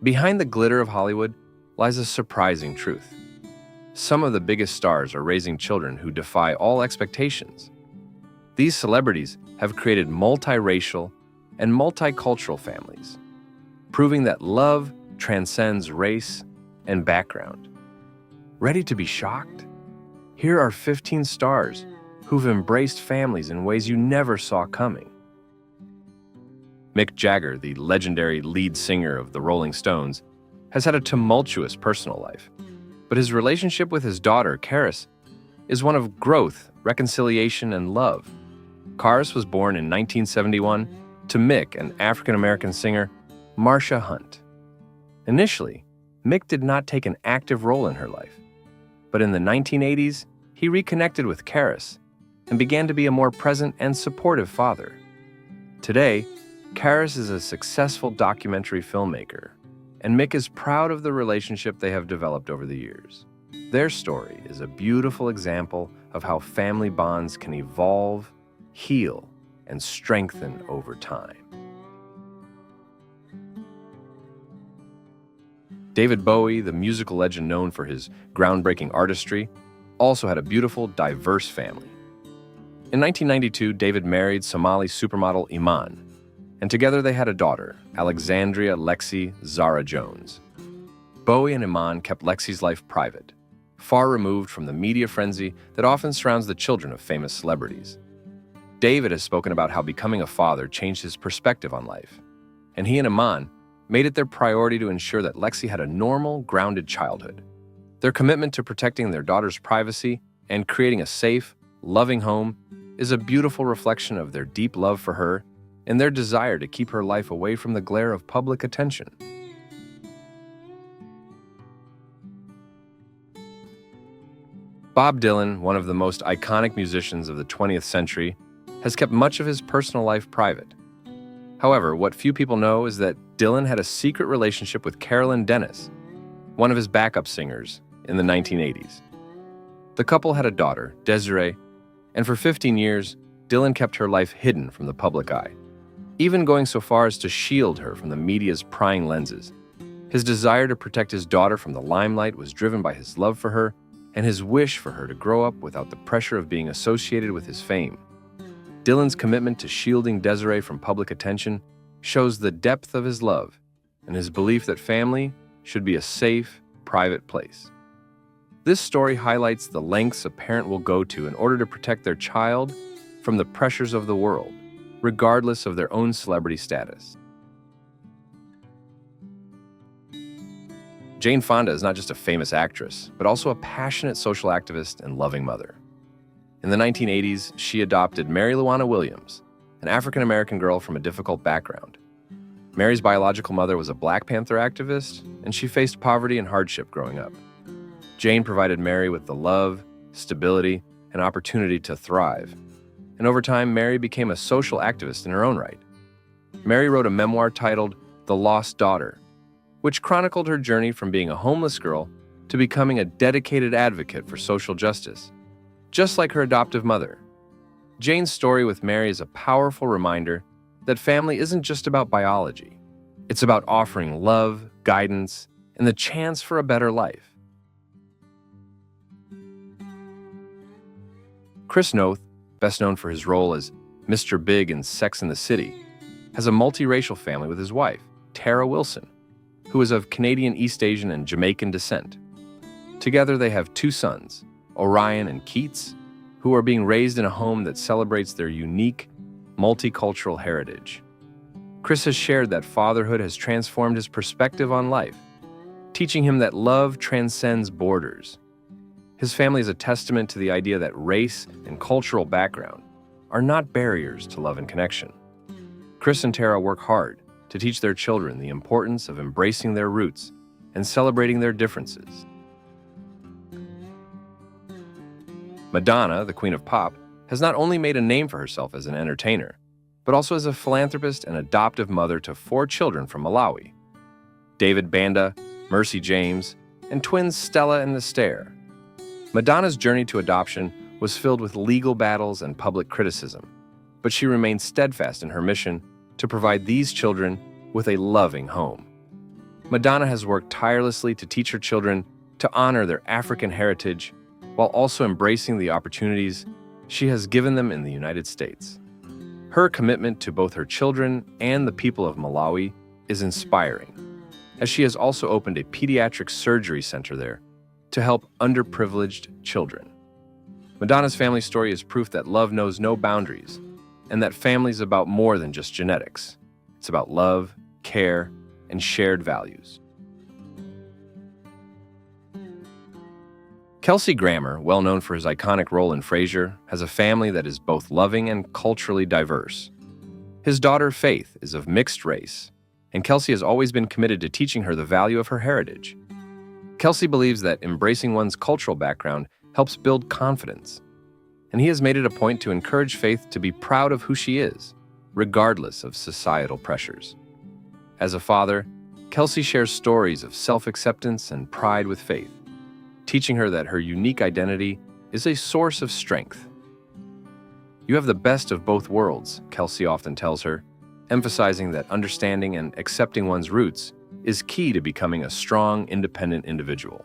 Behind the glitter of Hollywood lies a surprising truth. Some of the biggest stars are raising children who defy all expectations. These celebrities have created multiracial and multicultural families, proving that love transcends race and background. Ready to be shocked? Here are 15 stars who've embraced families in ways you never saw coming. Mick Jagger, the legendary lead singer of the Rolling Stones, has had a tumultuous personal life, but his relationship with his daughter, Karis, is one of growth, reconciliation, and love. Karis was born in 1971 to Mick and African-American singer Marsha Hunt. Initially, Mick did not take an active role in her life, but in the 1980s, he reconnected with Karis and began to be a more present and supportive father. Today, Karis is a successful documentary filmmaker, and Mick is proud of the relationship they have developed over the years. Their story is a beautiful example of how family bonds can evolve, heal, and strengthen over time. David Bowie, the musical legend known for his groundbreaking artistry, also had a beautiful, diverse family. In 1992, David married Somali supermodel Iman, and together they had a daughter, Alexandria Lexi Zara Jones. Bowie and Iman kept Lexi's life private, far removed from the media frenzy that often surrounds the children of famous celebrities. David has spoken about how becoming a father changed his perspective on life, and he and Iman made it their priority to ensure that Lexi had a normal, grounded childhood. Their commitment to protecting their daughter's privacy and creating a safe, loving home is a beautiful reflection of their deep love for her and their desire to keep her life away from the glare of public attention. Bob Dylan, one of the most iconic musicians of the 20th century, has kept much of his personal life private. However, what few people know is that Dylan had a secret relationship with Carolyn Dennis, one of his backup singers in the 1980s. The couple had a daughter, Desiree, and for 15 years, Dylan kept her life hidden from the public eye, even going so far as to shield her from the media's prying lenses. His desire to protect his daughter from the limelight was driven by his love for her and his wish for her to grow up without the pressure of being associated with his fame. Dylan's commitment to shielding Desiree from public attention shows the depth of his love and his belief that family should be a safe, private place. This story highlights the lengths a parent will go to in order to protect their child from the pressures of the world, regardless of their own celebrity status. Jane Fonda is not just a famous actress, but also a passionate social activist and loving mother. In the 1980s, she adopted Mary Luana Williams, an African-American girl from a difficult background. Mary's biological mother was a Black Panther activist, and she faced poverty and hardship growing up. Jane provided Mary with the love, stability, and opportunity to thrive. And over time, Mary became a social activist in her own right. Mary wrote a memoir titled The Lost Daughter, which chronicled her journey from being a homeless girl to becoming a dedicated advocate for social justice, just like her adoptive mother. Jane's story with Mary is a powerful reminder that family isn't just about biology. It's about offering love, guidance, and the chance for a better life. Chris Noth, best known for his role as Mr. Big in Sex and the City, has a multiracial family with his wife, Tara Wilson, who is of Canadian, East Asian, and Jamaican descent. Together they have two sons, Orion and Keats, who are being raised in a home that celebrates their unique, multicultural heritage. Chris has shared that fatherhood has transformed his perspective on life, teaching him that love transcends borders. His family is a testament to the idea that race and cultural background are not barriers to love and connection. Chris and Tara work hard to teach their children the importance of embracing their roots and celebrating their differences. Madonna, the Queen of Pop, has not only made a name for herself as an entertainer, but also as a philanthropist and adoptive mother to 4 children from Malawi: David Banda, Mercy James, and twins Stella and Astaire. Madonna's journey to adoption was filled with legal battles and public criticism, but she remained steadfast in her mission to provide these children with a loving home. Madonna has worked tirelessly to teach her children to honor their African heritage while also embracing the opportunities she has given them in the United States. Her commitment to both her children and the people of Malawi is inspiring, as she has also opened a pediatric surgery center there to help underprivileged children. Madonna's family story is proof that love knows no boundaries and that family is about more than just genetics. It's about love, care, and shared values. Kelsey Grammer, well known for his iconic role in Frasier, has a family that is both loving and culturally diverse. His daughter, Faith, is of mixed race, and Kelsey has always been committed to teaching her the value of her heritage. Kelsey believes that embracing one's cultural background helps build confidence, and he has made it a point to encourage Faith to be proud of who she is, regardless of societal pressures. As a father, Kelsey shares stories of self-acceptance and pride with Faith, teaching her that her unique identity is a source of strength. "You have the best of both worlds," Kelsey often tells her, emphasizing that understanding and accepting one's roots is key to becoming a strong, independent individual.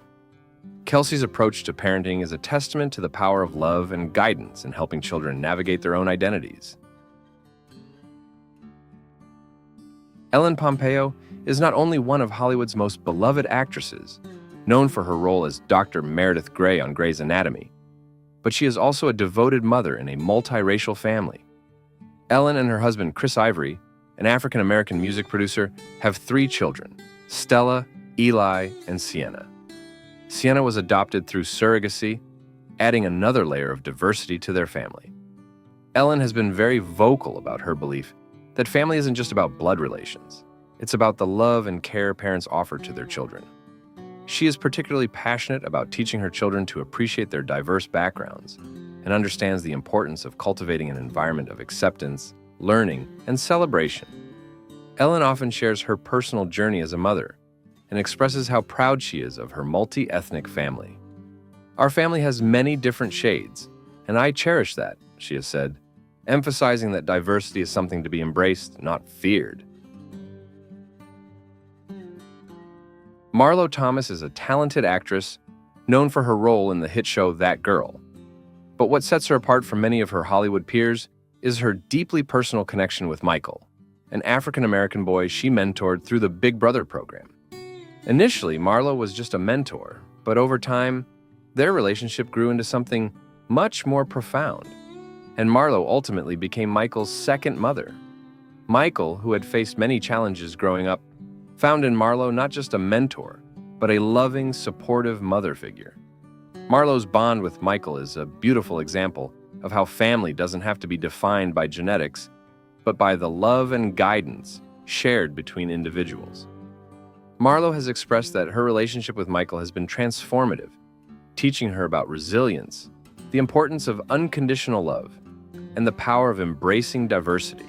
Kelsey's approach to parenting is a testament to the power of love and guidance in helping children navigate their own identities. Ellen Pompeo is not only one of Hollywood's most beloved actresses, known for her role as Dr. Meredith Grey on Grey's Anatomy, but she is also a devoted mother in a multiracial family. Ellen and her husband, Chris Ivory, an African-American music producer, have 3 children, Stella, Eli, and Sienna. Sienna was adopted through surrogacy, adding another layer of diversity to their family. Ellen has been very vocal about her belief that family isn't just about blood relations. It's about the love and care parents offer to their children. She is particularly passionate about teaching her children to appreciate their diverse backgrounds and understands the importance of cultivating an environment of acceptance, learning, and celebration. Ellen often shares her personal journey as a mother and expresses how proud she is of her multi-ethnic family. "Our family has many different shades, and I cherish that," she has said, emphasizing that diversity is something to be embraced, not feared. Marlo Thomas is a talented actress known for her role in the hit show That Girl. But what sets her apart from many of her Hollywood peers is her deeply personal connection with Michael, an African-American boy she mentored through the Big Brother program. Initially, Marlo was just a mentor, but over time, their relationship grew into something much more profound, and Marlo ultimately became Michael's second mother. Michael, who had faced many challenges growing up, found in Marlo not just a mentor, but a loving, supportive mother figure. Marlo's bond with Michael is a beautiful example of how family doesn't have to be defined by genetics, but by the love and guidance shared between individuals. Marlo has expressed that her relationship with Michael has been transformative, teaching her about resilience, the importance of unconditional love, and the power of embracing diversity.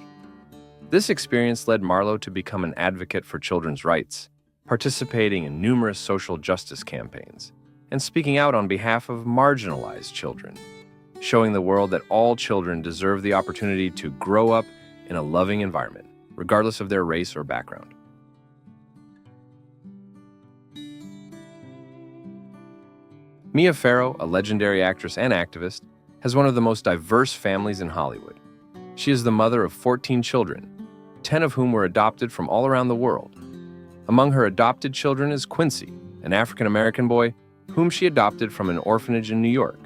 This experience led Marlo to become an advocate for children's rights, participating in numerous social justice campaigns, and speaking out on behalf of marginalized children, showing the world that all children deserve the opportunity to grow up in a loving environment, regardless of their race or background. Mia Farrow, a legendary actress and activist, has one of the most diverse families in Hollywood. She is the mother of 14 children, 10 of whom were adopted from all around the world. Among her adopted children is Quincy, an African-American boy whom she adopted from an orphanage in New York.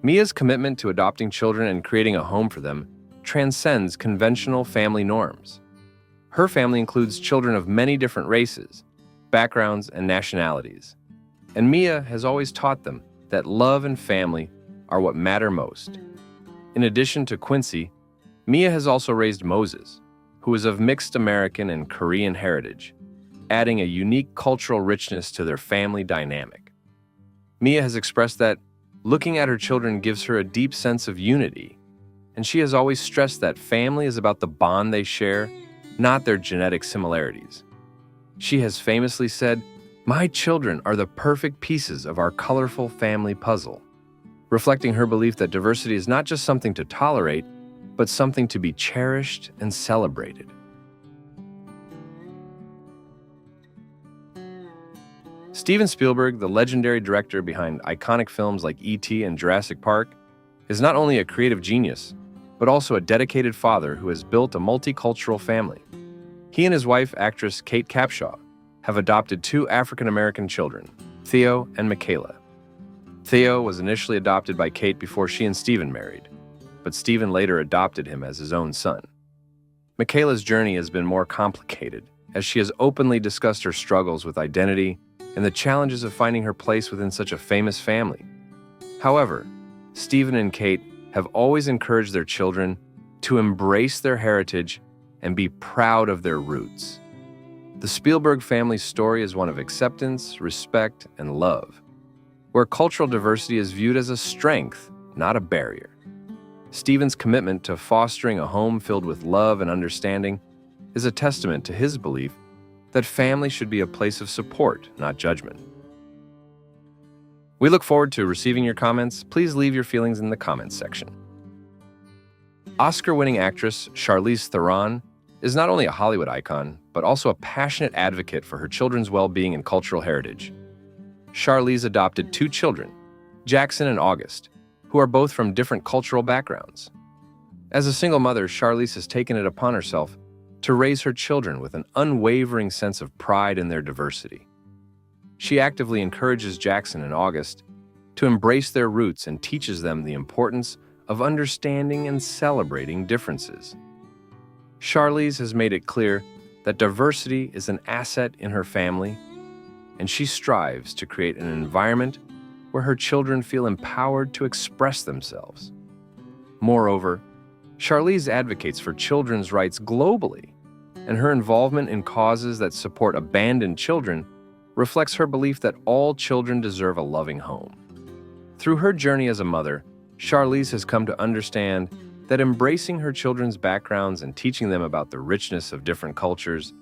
Mia's commitment to adopting children and creating a home for them transcends conventional family norms. Her family includes children of many different races, backgrounds, and nationalities. And Mia has always taught them that love and family are what matter most. In addition to Quincy, Mia has also raised Moses, who is of mixed American and Korean heritage, adding a unique cultural richness to their family dynamic. Mia has expressed that looking at her children gives her a deep sense of unity, and she has always stressed that family is about the bond they share, not their genetic similarities. She has famously said, "My children are the perfect pieces of our colorful family puzzle," reflecting her belief that diversity is not just something to tolerate, but something to be cherished and celebrated. Steven Spielberg, the legendary director behind iconic films like E.T. and Jurassic Park, is not only a creative genius, but also a dedicated father who has built a multicultural family. He and his wife, actress Kate Capshaw, have adopted two African-American children, Theo and Michaela. Theo was initially adopted by Kate before she and Steven married, but Steven later adopted him as his own son. Michaela's journey has been more complicated, as she has openly discussed her struggles with identity and the challenges of finding her place within such a famous family. However, Steven and Kate have always encouraged their children to embrace their heritage and be proud of their roots. The Spielberg family's story is one of acceptance, respect, and love, where cultural diversity is viewed as a strength, not a barrier. Steven's commitment to fostering a home filled with love and understanding is a testament to his belief that family should be a place of support, not judgment. We look forward to receiving your comments. Please leave your feelings in the comments section. Oscar-winning actress Charlize Theron is not only a Hollywood icon, but also a passionate advocate for her children's well-being and cultural heritage. Charlize adopted two children, Jackson and August, who are both from different cultural backgrounds. As a single mother, Charlize has taken it upon herself to raise her children with an unwavering sense of pride in their diversity. She actively encourages Jackson and August to embrace their roots and teaches them the importance of understanding and celebrating differences. Charlize has made it clear that diversity is an asset in her family, and she strives to create an environment where her children feel empowered to express themselves. Moreover, Charlize advocates for children's rights globally, and her involvement in causes that support abandoned children reflects her belief that all children deserve a loving home. Through her journey as a mother, Charlize has come to understand that embracing her children's backgrounds and teaching them about the richness of different cultures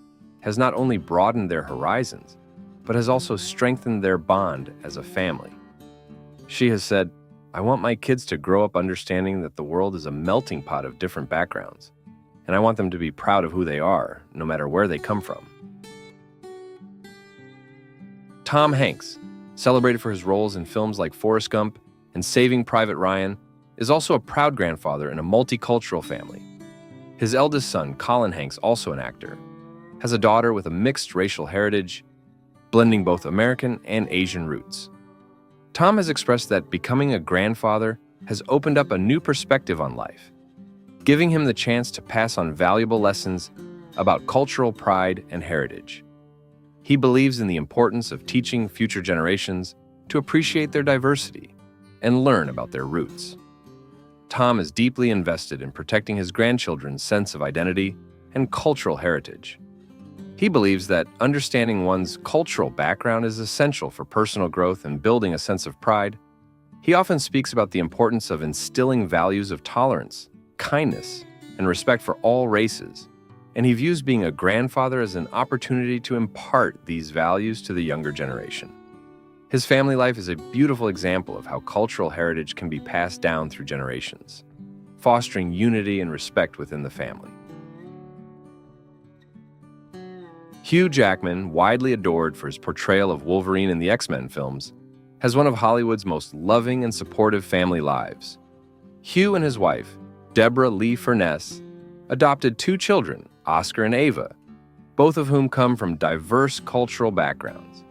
has not only broadened their horizons, but has also strengthened their bond as a family. She has said, "I want my kids to grow up understanding that the world is a melting pot of different backgrounds, and I want them to be proud of who they are, no matter where they come from." Tom Hanks, celebrated for his roles in films like Forrest Gump and Saving Private Ryan, is also a proud grandfather in a multicultural family. His eldest son, Colin Hanks, also an actor, has a daughter with a mixed racial heritage, blending both American and Asian roots. Tom has expressed that becoming a grandfather has opened up a new perspective on life, giving him the chance to pass on valuable lessons about cultural pride and heritage. He believes in the importance of teaching future generations to appreciate their diversity and learn about their roots. Tom is deeply invested in protecting his grandchildren's sense of identity and cultural heritage. He believes that understanding one's cultural background is essential for personal growth and building a sense of pride. He often speaks about the importance of instilling values of tolerance, kindness, and respect for all races, and he views being a grandfather as an opportunity to impart these values to the younger generation. His family life is a beautiful example of how cultural heritage can be passed down through generations, fostering unity and respect within the family. Hugh Jackman, widely adored for his portrayal of Wolverine in the X-Men films, has one of Hollywood's most loving and supportive family lives. Hugh and his wife, Deborah Lee Furness, adopted two children, Oscar and Ava, both of whom come from diverse cultural backgrounds.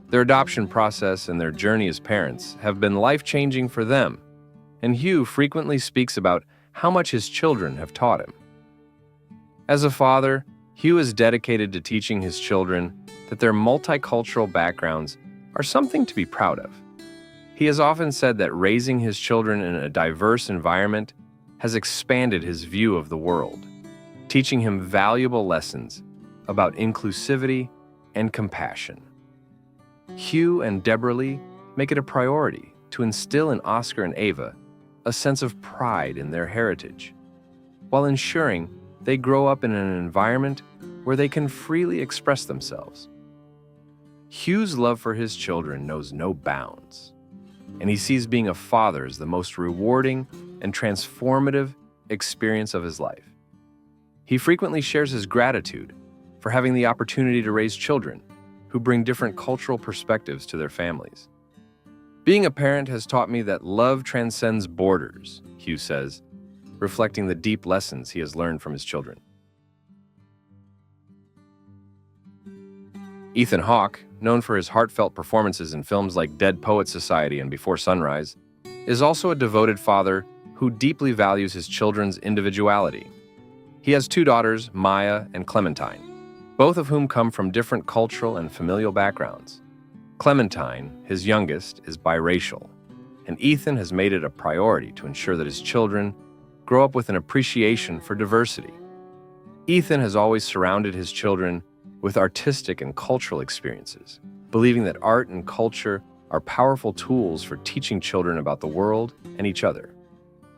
Their adoption process and their journey as parents have been life-changing for them, and Hugh frequently speaks about how much his children have taught him. As a father, Hugh is dedicated to teaching his children that their multicultural backgrounds are something to be proud of. He has often said that raising his children in a diverse environment has expanded his view of the world, teaching him valuable lessons about inclusivity and compassion. Hugh and Deborah Lee make it a priority to instill in Oscar and Ava a sense of pride in their heritage, while ensuring they grow up in an environment where they can freely express themselves. Hugh's love for his children knows no bounds, and he sees being a father as the most rewarding and transformative experience of his life. He frequently shares his gratitude for having the opportunity to raise children, who bring different cultural perspectives to their families. Being a parent has taught me that love transcends borders, Hugh says, reflecting the deep lessons he has learned from his children. Ethan Hawke, known for his heartfelt performances in films like Dead Poets Society and Before Sunrise, is also a devoted father who deeply values his children's individuality. He has 2 daughters, Maya and Clementine, both of whom come from different cultural and familial backgrounds. Clementine, his youngest, is biracial, and Ethan has made it a priority to ensure that his children grow up with an appreciation for diversity. Ethan has always surrounded his children with artistic and cultural experiences, believing that art and culture are powerful tools for teaching children about the world and each other.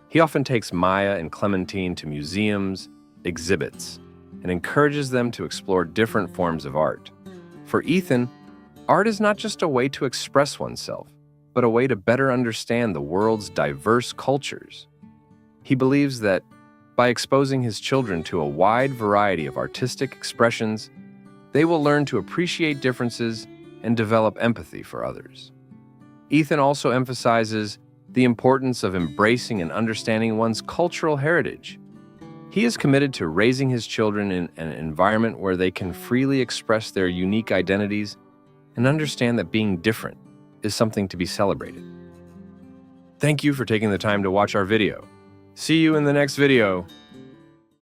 He often takes Maya and Clementine to museums, exhibits, and encourages them to explore different forms of art. For Ethan, art is not just a way to express oneself, but a way to better understand the world's diverse cultures. He believes that by exposing his children to a wide variety of artistic expressions, they will learn to appreciate differences and develop empathy for others. Ethan also emphasizes the importance of embracing and understanding one's cultural heritage. He is committed to raising his children in an environment where they can freely express their unique identities and understand that being different is something to be celebrated. Thank you for taking the time to watch our video. See you in the next video.